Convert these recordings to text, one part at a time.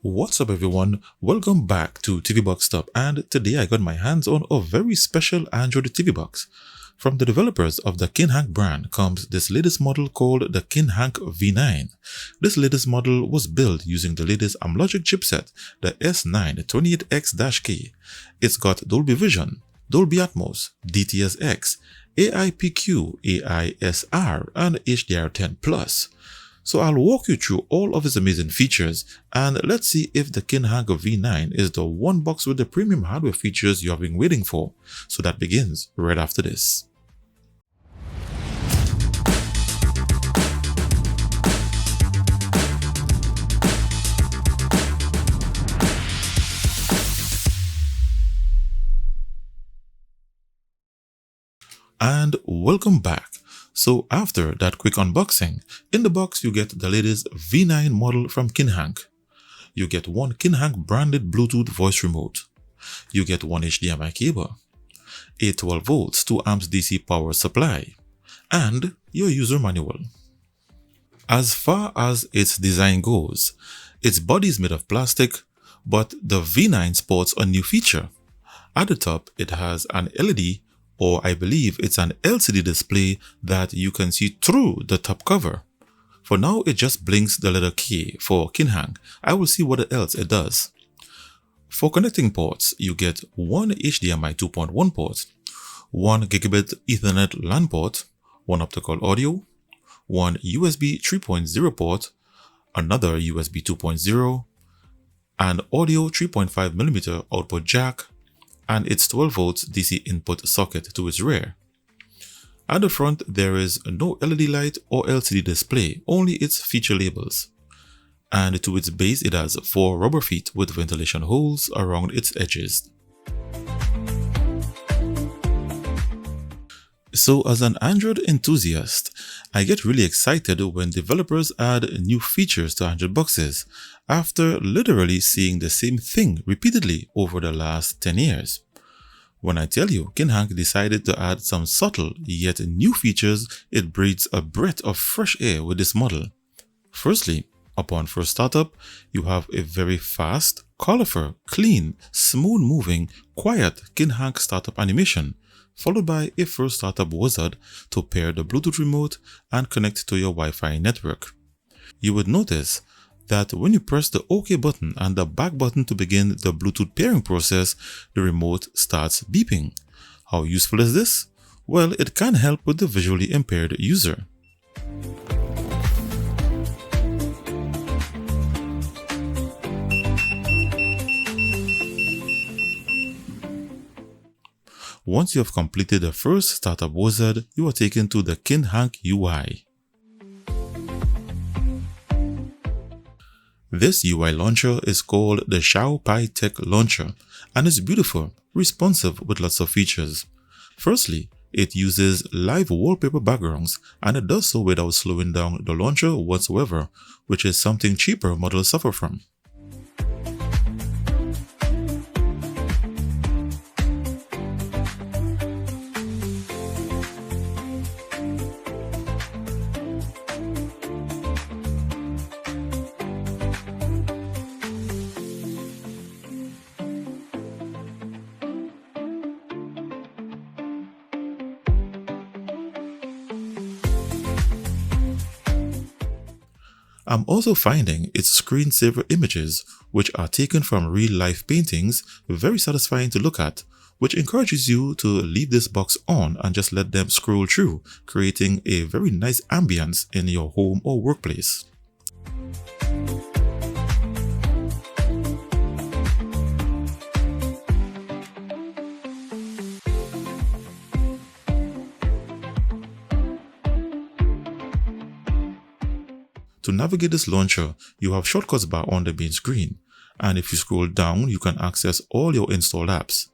What's up everyone, welcome back to TV Box Top, and today I got my hands on a very special Android TV box. From the developers of the KinHank brand comes this latest model called the KinHank V9. This latest model was built using the latest Amlogic chipset, the S928X-K. It's got Dolby Vision, Dolby Atmos, DTS-X, AIPQ, AISR, and HDR10+. So I'll walk you through all of its amazing features, and let's see if the KinHank V9 is the one box with the premium hardware features you have been waiting for. So that begins right after this. And welcome back. So after that quick unboxing, in the box you get the latest V9 model from KinHank. You get one KinHank branded Bluetooth voice remote. You get one HDMI cable, a 12 volts 2 amps DC power supply, and your user manual. As far as its design goes, its body is made of plastic, but the V9 sports a new feature. At the top it has an LED, or I believe it's an LCD display that you can see through the top cover. For now it just blinks the letter K for KinHank. I will see what else it does. For connecting ports, you get one HDMI 2.1 port, one Gigabit Ethernet LAN port, one optical audio, one USB 3.0 port, another USB 2.0, an audio 3.5mm output jack, and its 12 volts DC input socket to its rear. At the front there is no LED light or LCD display, only its feature labels. And to its base it has 4 rubber feet with ventilation holes around its edges. So as an Android enthusiast, I get really excited when developers add new features to Android boxes, after literally seeing the same thing repeatedly over the last 10 years. When I tell you KinHank decided to add some subtle yet new features, it breathes a breath of fresh air with this model. Firstly, upon first startup, you have a very fast, colorful, clean, smooth moving, quiet KinHank startup animation, followed by a first startup wizard to pair the Bluetooth remote and connect to your Wi-Fi network. You would notice that when you press the OK button and the back button to begin the Bluetooth pairing process, the remote starts beeping. How useful is this? Well, it can help with the visually impaired user. Once you have completed the first startup wizard, you are taken to the KinHank UI. This UI launcher is called the Xiao Pai Tech launcher, and it's beautiful, responsive with lots of features. Firstly, it uses live wallpaper backgrounds, and it does so without slowing down the launcher whatsoever, which is something cheaper models suffer from. I'm also finding its screensaver images, which are taken from real-life paintings, very satisfying to look at, which encourages you to leave this box on and just let them scroll through, creating a very nice ambience in your home or workplace. To navigate this launcher, you have shortcuts bar on the main screen, and if you scroll down, you can access all your installed apps.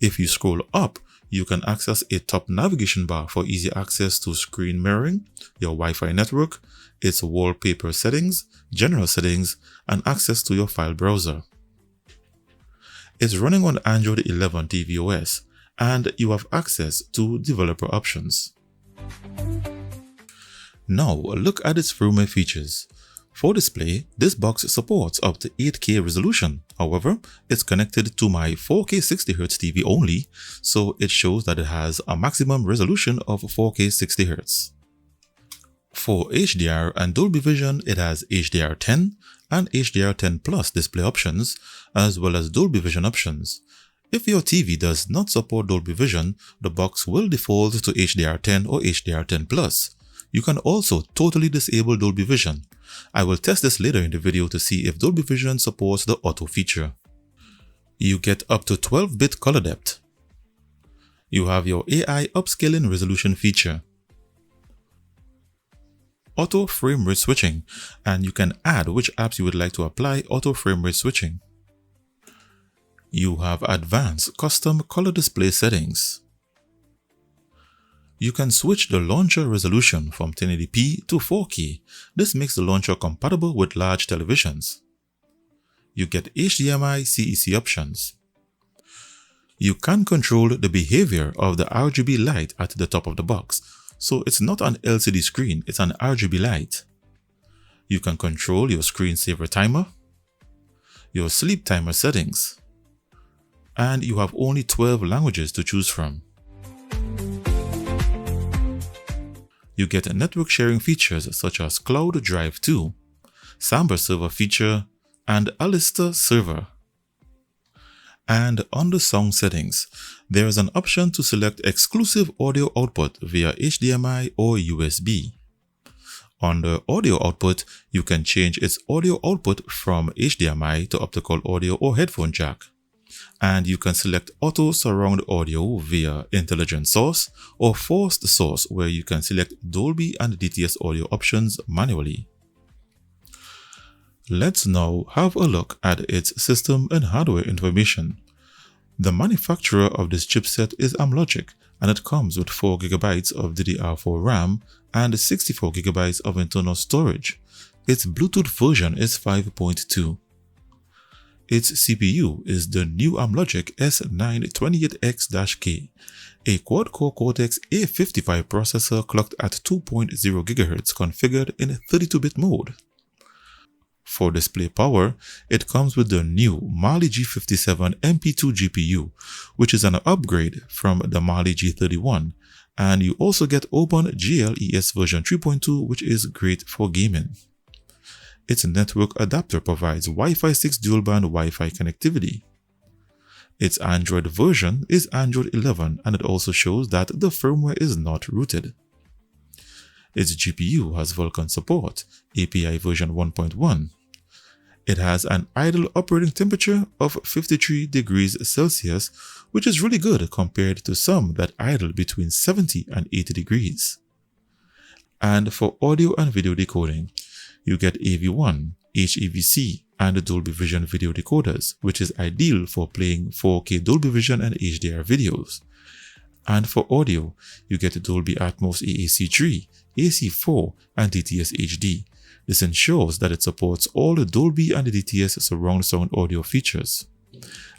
If you scroll up, you can access a top navigation bar for easy access to screen mirroring, your Wi-Fi network, its wallpaper settings, general settings, and access to your file browser. It's running on Android 11 tvOS, and you have access to developer options. Now look at its firmware features. For display, this box supports up to 8K resolution. However, it's connected to my 4K 60Hz TV only, so it shows that it has a maximum resolution of 4K 60Hz. For HDR and Dolby Vision, it has HDR10 and HDR10 Plus display options, as well as Dolby Vision options. If your TV does not support Dolby Vision, the box will default to HDR10 or HDR10 Plus. You can also totally disable Dolby Vision. I will test this later in the video to see if Dolby Vision supports the auto feature. You get up to 12-bit color depth. You have your AI upscaling resolution feature, auto frame rate switching, and you can add which apps you would like to apply auto frame rate switching. You have advanced custom color display settings. You can switch the launcher resolution from 1080p to 4K. This makes the launcher compatible with large televisions. You get HDMI CEC options. You can control the behavior of the RGB light at the top of the box. So it's not an LCD screen, it's an RGB light. You can control your screensaver timer, your sleep timer settings, and you have only 12 languages to choose from. You get network sharing features such as Cloud Drive 2, Samba server feature, and Alistair server. And on the sound settings, there is an option to select exclusive audio output via HDMI or USB. On the audio output, you can change its audio output from HDMI to optical audio or headphone jack. And you can select auto surround audio via intelligent source or forced source, where you can select Dolby and DTS audio options manually. Let's now have a look at its system and hardware information. The manufacturer of this chipset is Amlogic, and it comes with 4GB of DDR4 RAM and 64GB of internal storage. Its Bluetooth version is 5.2. Its CPU is the new Amlogic S928X-K, a quad-core Cortex A55 processor clocked at 2.0 GHz configured in 32-bit mode. For display power, it comes with the new Mali G57 MP2 GPU, which is an upgrade from the Mali G31, and you also get OpenGL-ES version 3.2, which is great for gaming. Its network adapter provides Wi-Fi 6 dual-band Wi-Fi connectivity. Its Android version is Android 11, and it also shows that the firmware is not rooted. Its GPU has Vulkan support, API version 1.1. It has an idle operating temperature of 53 degrees Celsius, which is really good compared to some that idle between 70 and 80 degrees. And for audio and video decoding, you get AV1, HEVC, and Dolby Vision video decoders, which is ideal for playing 4K Dolby Vision and HDR videos. And for audio, you get Dolby Atmos AAC3, AC4, and DTS HD. This ensures that it supports all the Dolby and the DTS surround sound audio features.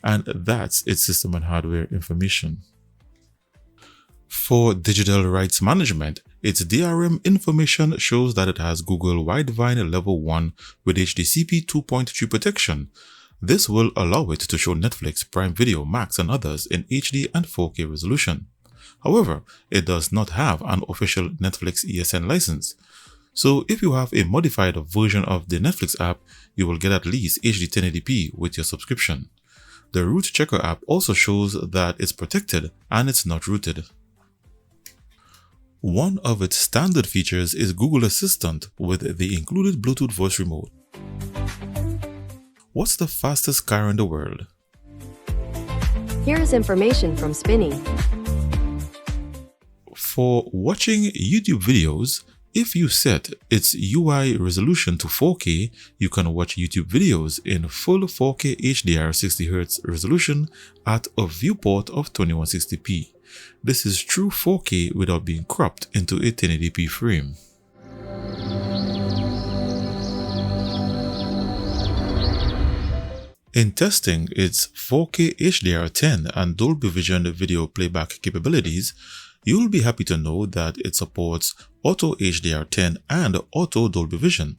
And that's its system and hardware information. For digital rights management, its DRM information shows that it has Google Widevine L1 with HDCP 2.3 protection. This will allow it to show Netflix, Prime Video, Max, and others in HD and 4K resolution. However, it does not have an official Netflix ESN license. So if you have a modified version of the Netflix app, you will get at least HD 1080p with your subscription. The root checker app also shows that it's protected and it's not rooted. One of its standard features is Google Assistant with the included Bluetooth voice remote. What's the fastest car in the world? Here is information from Spinny. For watching YouTube videos, if you set its UI resolution to 4K, you can watch YouTube videos in full 4K HDR 60Hz resolution at a viewport of 2160p. This is true 4K without being cropped into a 1080p frame. In testing its 4K HDR10 and Dolby Vision video playback capabilities, you will be happy to know that it supports Auto HDR10 and Auto Dolby Vision.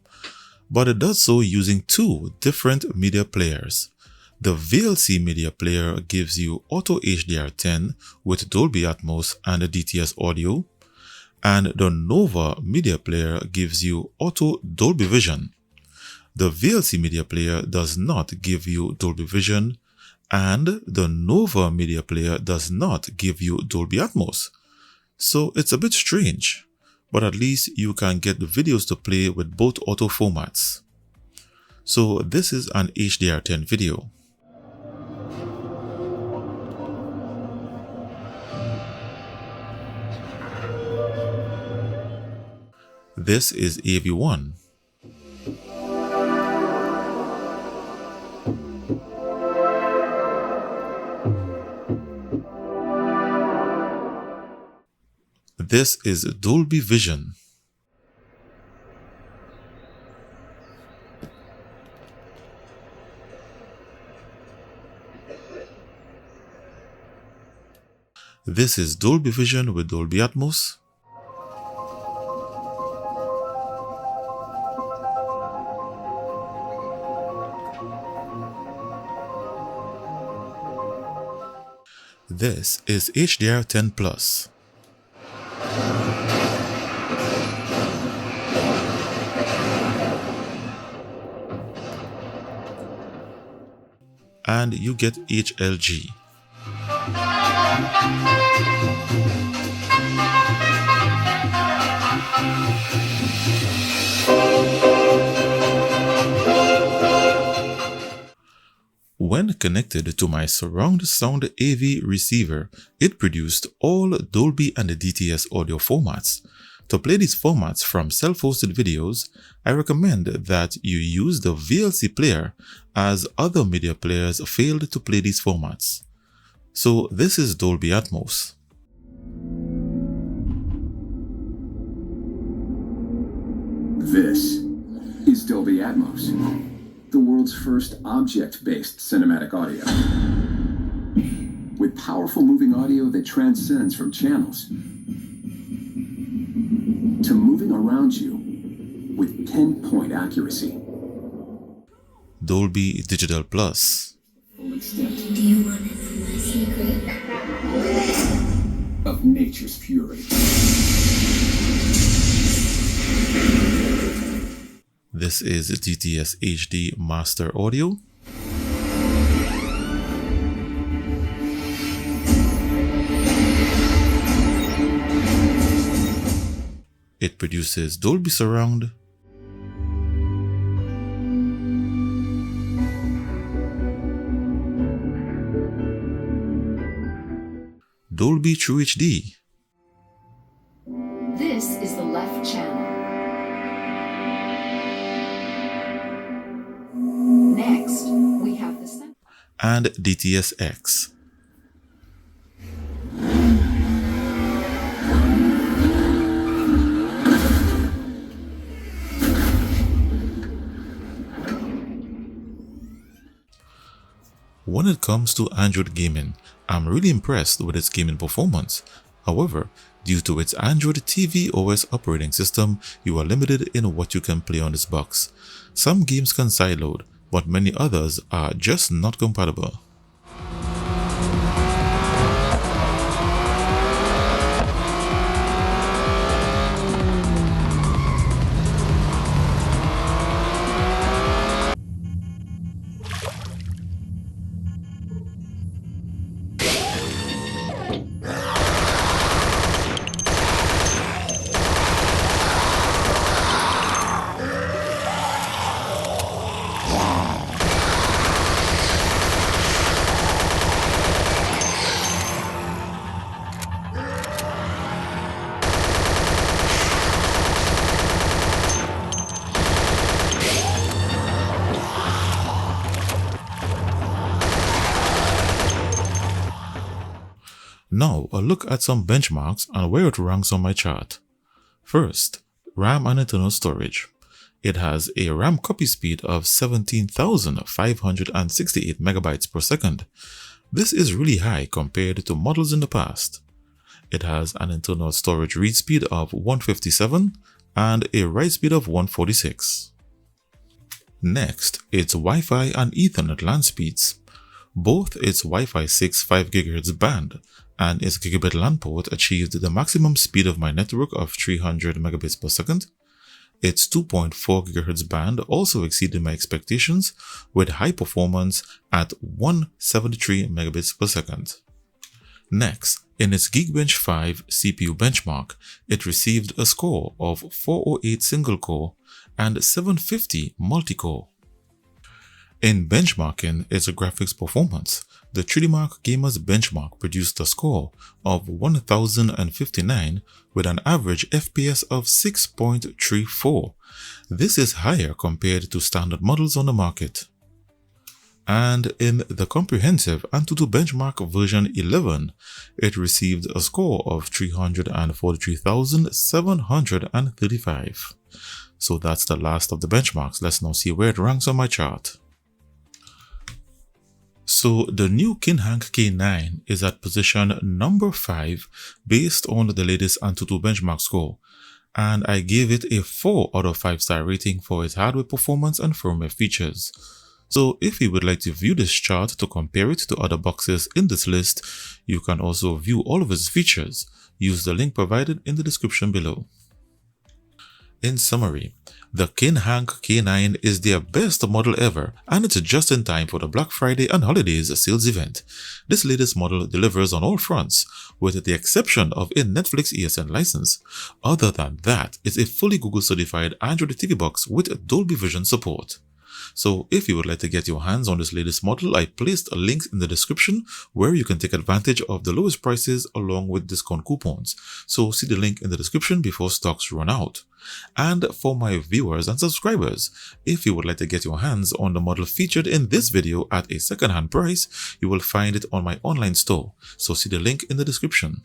but it does so using two different media players. The VLC media player gives you Auto HDR10 with Dolby Atmos and DTS audio, and the Nova media player gives you Auto Dolby Vision. The VLC media player does not give you Dolby Vision, and the Nova media player does not give you Dolby Atmos. So it's a bit strange, but at least you can get the videos to play with both auto formats. So this is an HDR10 video. This is AV1. This is Dolby Vision. This is Dolby Vision with Dolby Atmos. This is HDR10 Plus. And you get HLG. When connected to my surround sound AV receiver, it produced all Dolby and DTS audio formats. To play these formats from self-hosted videos, I recommend that you use the VLC player, as other media players failed to play these formats. So this is Dolby Atmos. This is Dolby Atmos, the world's first object-based cinematic audio. With powerful moving audio that transcends from channels to moving around you with pinpoint accuracy. Dolby Digital Plus. Full extent Do you want to know my secret? of nature's fury. This is DTS HD Master Audio. It produces Dolby Surround, Dolby True HD, This is the left channel. Next, we have the center. and DTS-X. When it comes to Android gaming, I'm really impressed with its gaming performance. However, due to its Android TV OS operating system, you are limited in what you can play on this box. Some games can sideload, but many others are just not compatible. Now, a look at some benchmarks and where it ranks on my chart. First, RAM and internal storage. It has a RAM copy speed of 17,568 megabytes per second. This is really high compared to models in the past. It has an internal storage read speed of 157 and a write speed of 146. Next, its Wi-Fi and Ethernet LAN speeds. Both its Wi-Fi 6 5 GHz band and its Gigabit LAN port achieved the maximum speed of my network of 300 megabits per second. Its 2.4 GHz band also exceeded my expectations with high performance at 173 megabits per second. Next, in its Geekbench 5 CPU benchmark, it received a score of 408 single-core and 750 multi-core. In benchmarking its graphics performance, the 3DMark Gamers benchmark produced a score of 1059 with an average FPS of 6.34. This is higher compared to standard models on the market. And in the comprehensive Antutu benchmark version 11, it received a score of 343,735. So that's the last of the benchmarks. Let's now see where it ranks on my chart. So the new KinHank K9 is at position number 5 based on the latest Antutu benchmark score, and I gave it a 4 out of 5 star rating for its hardware performance and firmware features. So if you would like to view this chart to compare it to other boxes in this list, you can also view all of its features. Use the link provided in the description below. In summary, the KinHank K9 is their best model ever, and it's just in time for the Black Friday and holidays sales event. This latest model delivers on all fronts, with the exception of a Netflix ESN license. Other than that, it's a fully Google certified Android TV box with Dolby Vision support. So if you would like to get your hands on this latest model, I placed a link in the description where you can take advantage of the lowest prices along with discount coupons. So see the link in the description before stocks run out. And for my viewers and subscribers, if you would like to get your hands on the model featured in this video at a second-hand price, you will find it on my online store. So see the link in the description.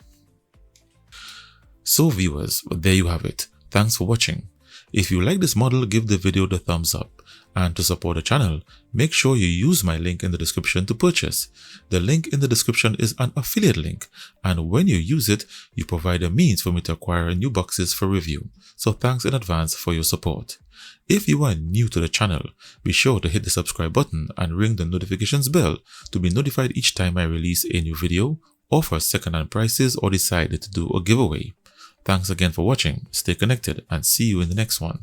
So viewers, there you have it. Thanks for watching. If you like this model, give the video the thumbs up. And to support the channel, make sure you use my link in the description to purchase. The link in the description is an affiliate link, and when you use it, you provide a means for me to acquire new boxes for review. So thanks in advance for your support. If you are new to the channel, be sure to hit the subscribe button and ring the notifications bell to be notified each time I release a new video, offer second-hand prices, or decide to do a giveaway. Thanks again for watching, stay connected, and see you in the next one.